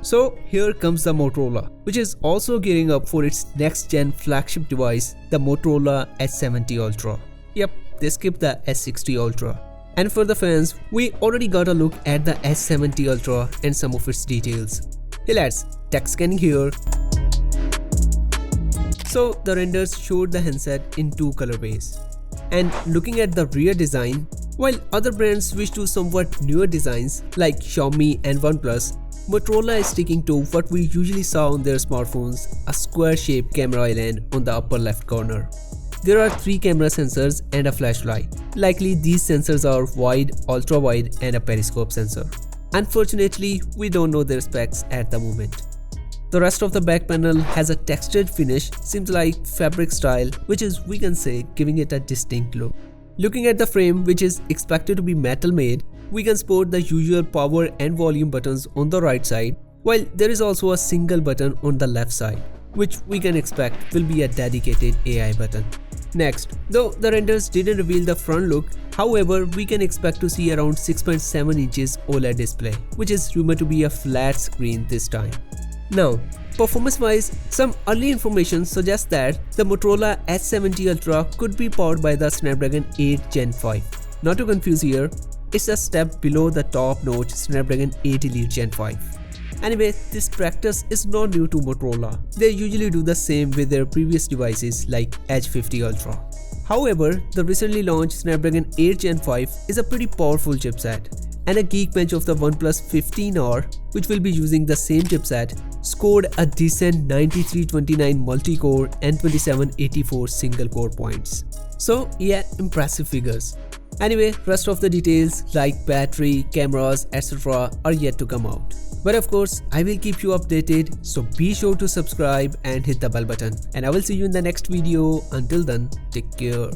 So here comes the Motorola, which is also gearing up for its next gen flagship device, the Motorola Edge Ultra. Yep, they skipped the S60 Ultra. And for the fans, we already got a look at the S70 Ultra and some of its details. Hey lads, TechScanning here. So the renders showed the handset in two colorways. And looking at the rear design, while other brands switch to somewhat newer designs like Xiaomi and OnePlus, Motorola is sticking to what we usually saw on their smartphones, a square-shaped camera island on the upper left corner. There are 3 camera sensors and a flashlight. Likely these sensors are wide, ultra-wide and a periscope sensor. Unfortunately, we don't know their specs at the moment. The rest of the back panel has a textured finish, seems like fabric style, which is, we can say, giving it a distinct look. Looking at the frame, which is expected to be metal made, we can spot the usual power and volume buttons on the right side, while there is also a single button on the left side, which we can expect will be a dedicated AI button. Next, though the renders didn't reveal the front look, however, we can expect to see around 6.7 inches OLED display, which is rumored to be a flat screen this time. Now, performance-wise, some early information suggests that the Motorola Edge Ultra could be powered by the Snapdragon 8 Gen 5. Not to confuse here, it's a step below the top-notch Snapdragon 8 Elite Gen 5. Anyway, this practice is not new to Motorola. They usually do the same with their previous devices like Edge 50 Ultra. However, the recently launched Snapdragon 8 Gen 5 is a pretty powerful chipset, and a Geekbench of the OnePlus 15R, which will be using the same chipset, scored a decent 9329 multi-core and 2784 single-core points. So yeah, impressive figures. Anyway, rest of the details like battery, cameras, etc. are yet to come out. But of course, I will keep you updated, so be sure to subscribe and hit the bell button. And I will see you in the next video. Until then, take care.